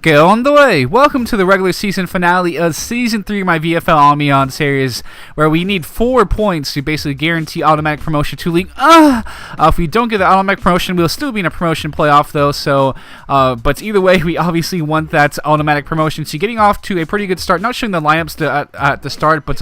Get on the way! Welcome to the regular season finale of Season 3 of my VFL Amiens series, where we need 4 points to basically guarantee automatic promotion to League. If we don't get the automatic promotion, we'll still be in a promotion playoff, though, but either way, we obviously want that automatic promotion. So getting off to a pretty good start, not showing the lineups at the start, but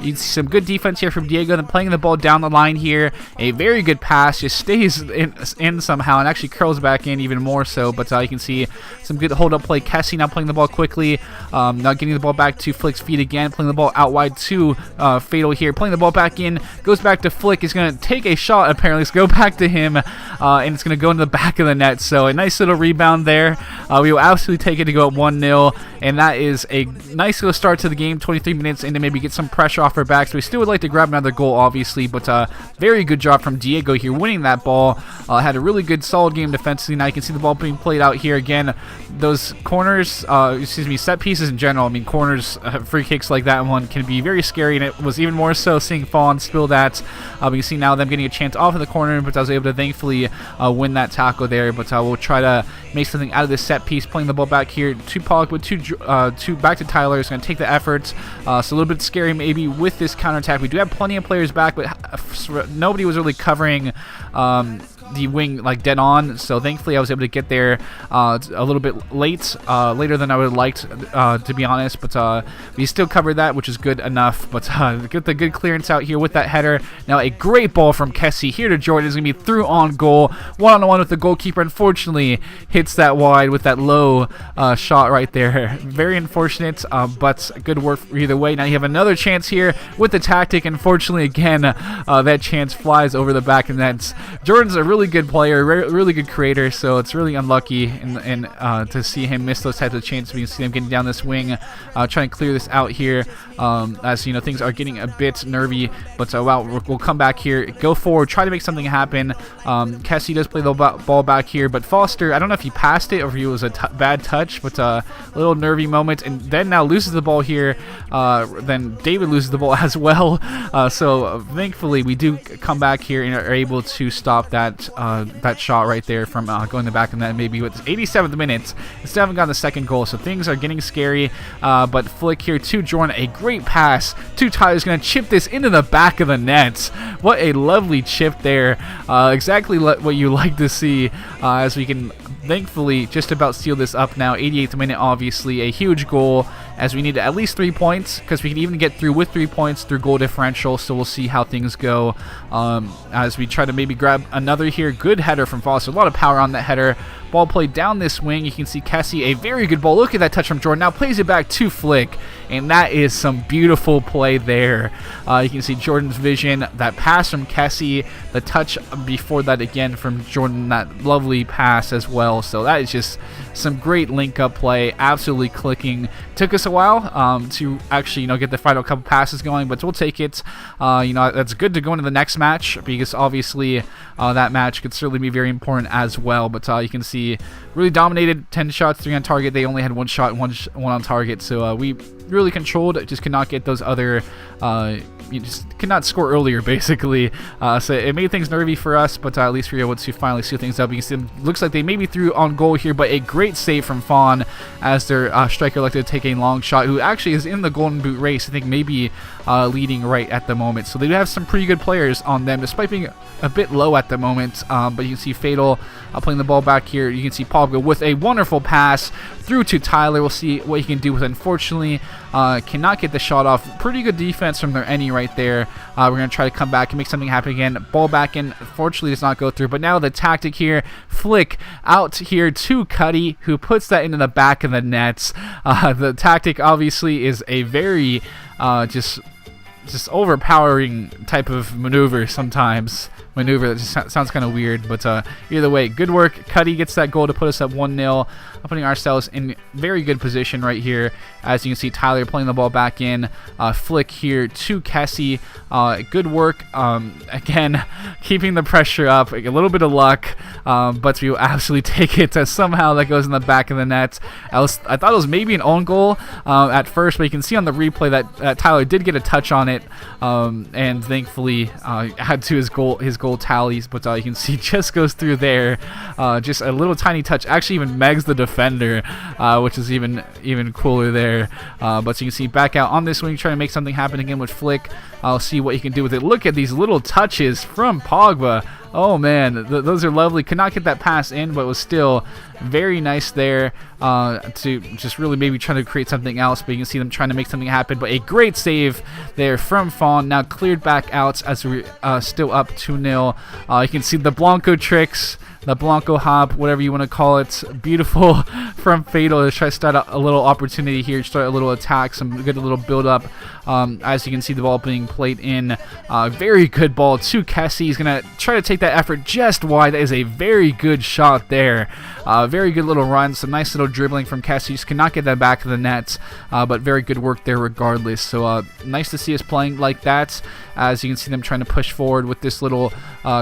you see some good defense here from Diego, then playing the ball down the line here. A very good pass, just stays in somehow, and actually curls back in even more so, but you can see some good hold-up play. Kessie now playing the ball quickly, now getting the ball back to Flick's feet again, playing the ball out wide to Fatal here, playing the ball back in, goes back to Flick, is going to take a shot apparently, let's go back to him, and it's going to go into the back of the net, so a nice little rebound there. We will absolutely take it to go up 1-0, and that is a nice little start to the game, 23 minutes in to maybe get some pressure off our backs. We still would like to grab another goal, obviously, but very good job from Diego here, winning that ball. Had a really good, solid game defensively. Now you can see the ball being played out here again. Those corners, set pieces in general, I mean, corners, free kicks like that one can be very scary, and it was even more so seeing Fawn spill that. We can see now them getting a chance off of the corner, but I was able to thankfully win that tackle there, but we'll try to make something out of this set piece, playing the ball back here to Pogba, to back to Tyler. It's going to take the effort, so a little bit scary maybe with this counterattack. We do have plenty of players back, but nobody was really covering the wing like dead on, so thankfully I was able to get there a little bit later than I would have liked, to be honest, but we still covered that, which is good enough. But get the good clearance out here with that header. Now a great ball from Kessie here to Jordan, is going to be through on goal, one-on-one with the goalkeeper. Unfortunately hits that wide with that low shot right there. Very unfortunate, but good work either way. Now you have another chance here with the tactic. Unfortunately again, that chance flies over the back, and that's Jordan's a really good player, really good creator, so it's really unlucky and to see him miss those types of chances. We can see him getting down this wing, trying to clear this out here, as you know, things are getting a bit nervy, but we'll come back here, go forward, try to make something happen. Kessie does play the ball back here, but Foster, I don't know if he passed it or if it was a bad touch, but a little nervy moment, and then now loses the ball here. Then David loses the ball as well, so thankfully we do come back here and are able to stop that shot right there from going the back of that. Maybe with 87th minute, still haven't gotten the second goal, so things are getting scary. But Flick here to Jordan, a great pass to Tyler's going to chip this into the back of the net. What a lovely chip there, exactly what you like to see, as we can thankfully just about seal this up now. 88th minute, obviously a huge goal, as we need at least 3 points, because we can even get through with 3 points through goal differential, so we'll see how things go as we try to maybe grab another here. Good header from Foster, a lot of power on that header. Ball played down this wing. You can see Kessie, a very good ball. Look at that touch from Jordan. Now plays it back to Flick, and that is some beautiful play there. You can see Jordan's vision, that pass from Kessie, the touch before that again from Jordan, that lovely pass as well. So that is just some great link-up play, absolutely clicking. Took us a while to actually get the final couple passes going, but we'll take it. That's good to go into the next match, because obviously that match could certainly be very important as well. But you can see really dominated, 10 shots, 3 on target. They only had 1 shot, one on target, so we really controlled, just could not get those other you just could not score earlier, basically. So it made things nervy for us, but at least we were able to finally seal things up. You can see them, looks like they maybe threw on goal here, but a great save from Fawn, as their striker elected to take a long shot, who actually is in the Golden Boot race, I think maybe leading right at the moment. So they do have some pretty good players on them, despite being a bit low at the moment. But you can see Fatal playing the ball back here. You can see Pogba with a wonderful pass through to Tyler. We'll see what he can do with it. Unfortunately, cannot get the shot off. Pretty good defense from their Any right there. We're going to try to come back and make something happen again. Ball back in. Fortunately, does not go through. But now the tactic here. Flick out here to Cuddy, who puts that into the back of the nets. The tactic obviously is a very just overpowering type of maneuver sometimes. Maneuver that just sounds kind of weird, but either way, good work. Cuddy gets that goal to put us at 1-0, putting ourselves in very good position right here. As you can see, Tyler playing the ball back in. Flick here to Kessie. Good work. Again, keeping the pressure up. A little bit of luck, but we will absolutely take it. Somehow that goes in the back of the net. I thought it was maybe an own goal at first, but you can see on the replay that Tyler did get a touch on it, and thankfully add to his goal goal tallies, but you can see just goes through there. Just a little tiny touch. Actually even megs the defender, which is even cooler there. But you can see back out on this wing, trying to make something happen again with Flick. I'll see what he can do with it. Look at these little touches from Pogba. Oh man, those are lovely. Could not get that pass in, but was still very nice there to just really maybe trying to create something else. But you can see them trying to make something happen. But a great save there from Fawn. Now cleared back out as we're still up 2-0. You can see the Blanco tricks, the Blanco hop, whatever you want to call it. Beautiful from Fatal to try to start a little opportunity here, start a little attack, some good little build up. As you can see the ball being played in. Very good ball to Kessie. He's going to try to take that effort just wide. That is a very good shot there. Very good little run. Some nice little dribbling from Kessie. Just cannot get that back of the net. But very good work there regardless. So nice to see us playing like that. As you can see them trying to push forward with this little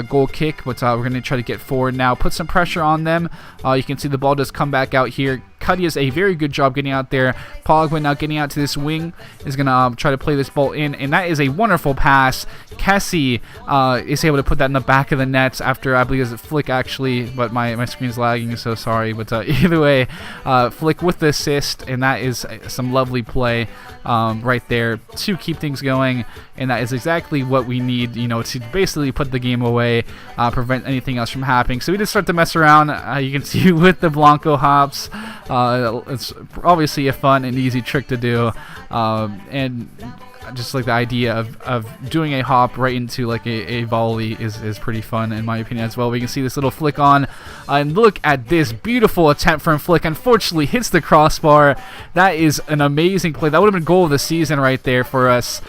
goal kick. But we're going to try to get forward now. Put some pressure on them. You can see the ball does come back out here. Cuddy does a very good job getting out there. Pogba now getting out to this wing is going to try to play this ball in, and that is a wonderful pass. Kessie is able to put that in the back of the net after, I believe, it's Flick actually, but my screen's lagging, so sorry. But either way, Flick with the assist, and that is some lovely play right there to keep things going, and that is exactly what we need, to basically put the game away, prevent anything else from happening. So we just start to mess around. You can see with the Blanco hops. It's obviously a fun and easy trick to do, and just like the idea of doing a hop right into like a volley is pretty fun in my opinion as well. We can see this little flick on, and look at this beautiful attempt from Flick. Unfortunately hits the crossbar. That is an amazing play. That would have been goal of the season right there for us.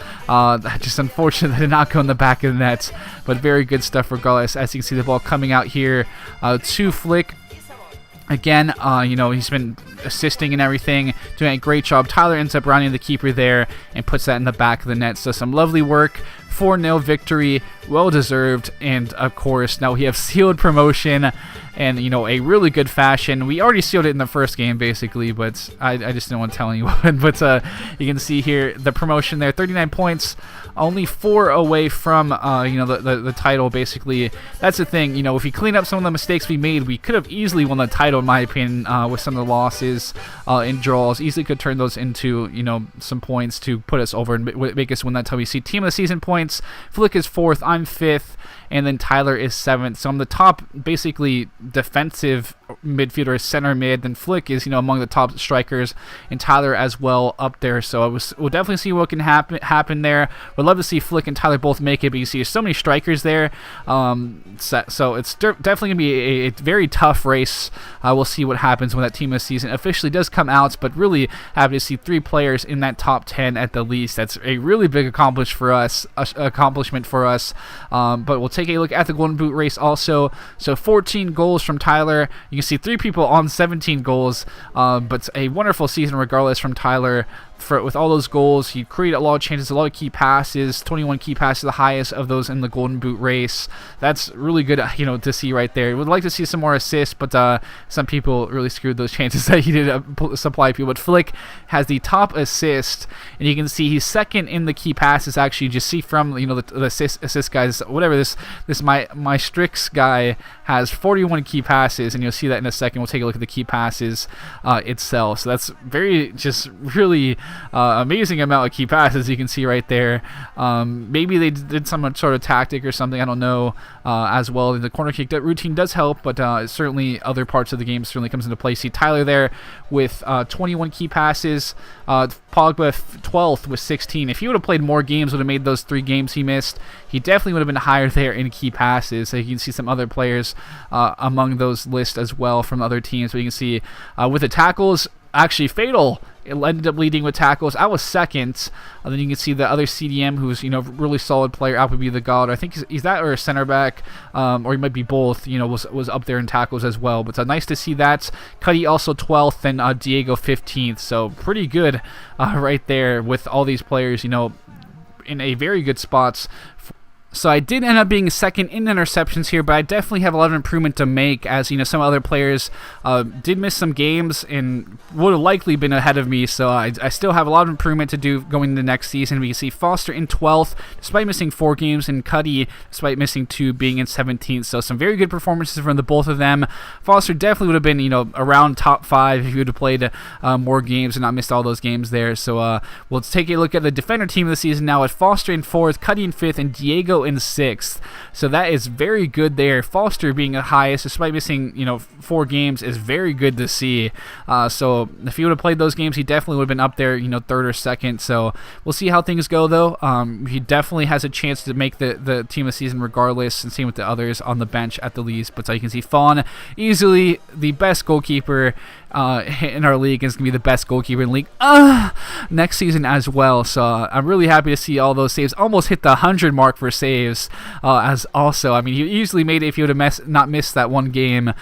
Just unfortunate that did not go in the back of the net, but very good stuff regardless. As you can see the ball coming out here to Flick. Again, he's been assisting and everything, doing a great job. Tyler ends up rounding the keeper there and puts that in the back of the net. So some lovely work. 4-0 victory, well deserved, and of course now we have sealed promotion, and a really good fashion. We already sealed it in the first game basically, but I just didn't want to tell anyone. But you can see here the promotion there, 39 points, only 4 away from the title basically. That's the thing, if we clean up some of the mistakes we made, we could have easily won the title in my opinion. With some of the losses and draws, easily could turn those into some points to put us over and make us win that title. We see team of the season points. Flick is 4th, I'm 5th, and then Tyler is 7th. So I'm the top basically defensive midfielder, center mid. Then Flick is among the top strikers, and Tyler as well up there. So we'll definitely see what can happen there. Would love to see Flick and Tyler both make it, but you see so many strikers there. So it's definitely gonna be a very tough race. We'll see what happens when that team of the season officially does come out, but really happy to see 3 players in that top 10 at the least. That's a really big accomplishment for us. But we'll take a look at the Golden Boot race also. So 14 goals from Tyler. You can see 3 people on 17 goals, but a wonderful season regardless from Tyler. With all those goals, he created a lot of chances, a lot of key passes, 21 key passes, the highest of those in the Golden Boot race. That's really good, to see right there. Would like to see some more assists, but some people really screwed those chances that he did supply people. But Flick has the top assist, and you can see he's 2nd in the key passes. Actually, you just see from the assist guys, whatever this my Strix guy has 41 key passes, and you'll see that in a second. We'll take a look at the key passes itself. So that's just really amazing amount of key passes you can see right there. Maybe they did some sort of tactic or something, I don't know, as well. The corner kick routine does help, but certainly other parts of the game certainly comes into play. See Tyler there with 21 key passes, Pogba 12th with 16. If he would have played more games, would have made those 3 games he missed, he definitely would have been higher there in key passes. So you can see some other players among those lists as well from other teams. But you can see with the tackles, actually Fatal ended up leading with tackles. I was 2nd. Then you can see the other CDM, who's really solid player. That would be the god. I think he's that or a center back, or he might be both. Was up there in tackles as well. But nice to see that. Cuddy also 12th, and Diego 15th. So pretty good right there with all these players. In a very good spots So I did end up being second in interceptions here, but I definitely have a lot of improvement to make, as some other players did miss some games and would have likely been ahead of me. So I still have a lot of improvement to do going into next season. We can see Foster in 12th, despite missing 4 games, and Cuddy, despite missing 2, being in 17th. So some very good performances from the both of them. Foster definitely would have been around top 5 if he would have played more games and not missed all those games there. So we'll take a look at the defender team of the season now, with Foster in 4th, Cuddy in 5th, and Diego in 6th. So that is very good there. Foster being the highest despite missing 4 games is very good to see. So if he would have played those games, he definitely would have been up there 3rd or 2nd. So we'll see how things go though. He definitely has a chance to make the team of the season regardless, and same with the others on the bench at the least. But you can see Fawn, easily the best goalkeeper in our league, is going to be the best goalkeeper in the league next season as well. So I'm really happy to see all those saves. Almost hit the 100 mark for saves as also. I mean, he easily made it if he would have not missed that one game.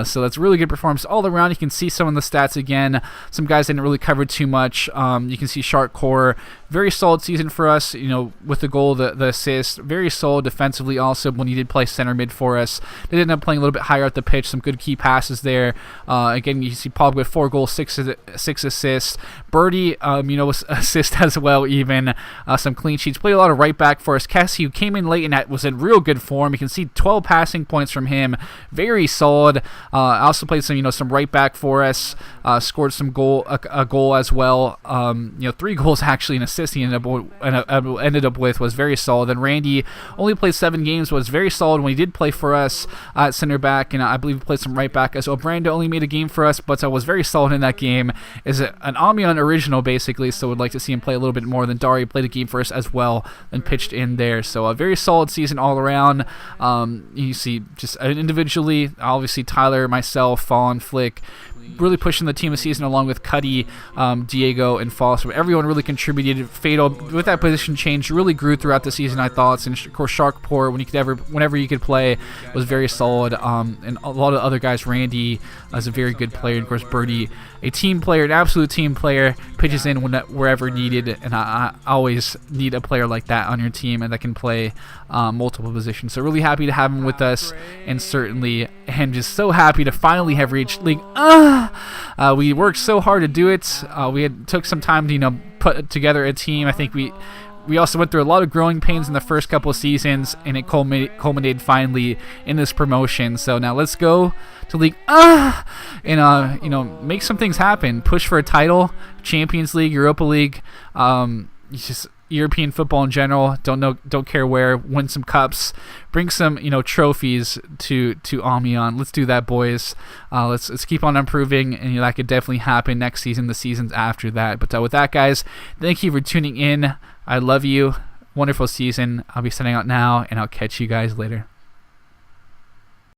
So that's really good performance all around. You can see some of the stats again. Some guys didn't really cover too much. You can see Shark Core, very solid season for us, with the goal, the assist, very solid defensively also when he did play center mid for us. They ended up playing a little bit higher up the pitch, some good key passes there. Again, you see Pog with 4 goals, 6 assists. Birdie, was assist as well even. Some clean sheets. Played a lot of right back for us. Cassie, who came in late and was in real good form. You can see 12 passing points from him. Very solid. Also played some right back for us. Scored some a goal as well. 3 goals actually, and assist he ended up with was very solid. And Randy only played 7 games, but was very solid when he did play for us at center back, and I believe he played some right back as well. Brando only made a game for us, but was very solid in that game. Is an Amiens original basically, so would like to see him play a little bit more. Than Dari played a game for us as well and pitched in there. So a very solid season all around. You see just individually, obviously Tyler, myself, Fawn, Flick, really pushing the team of season along with Cuddy, Diego, and Foster. Everyone really contributed. Fatal with that position change really grew throughout the season, I thought. And of course Sharkport, whenever he could play, was very solid. And a lot of other guys, Randy is a very good player, and of course Birdie, a team player, an absolute team player, pitches in wherever needed. And I always need a player like that on your team and that can play multiple positions. So really happy to have him with us, and certainly, and just so happy to finally have reached league. We worked so hard to do it. We took some time to put together a team. I think we also went through a lot of growing pains in the first couple of seasons, and it culminated finally in this promotion. So now let's go to league and make some things happen. Push for a title, Champions League, Europa League, just European football in general. Don't care where. Win some cups, bring some trophies to Amiens. Let's do that, boys. Let's keep on improving, and that could definitely happen next season, the seasons after that. But with that, guys, thank you for tuning in. I love you. Wonderful season. I'll be signing out now, and I'll catch you guys later.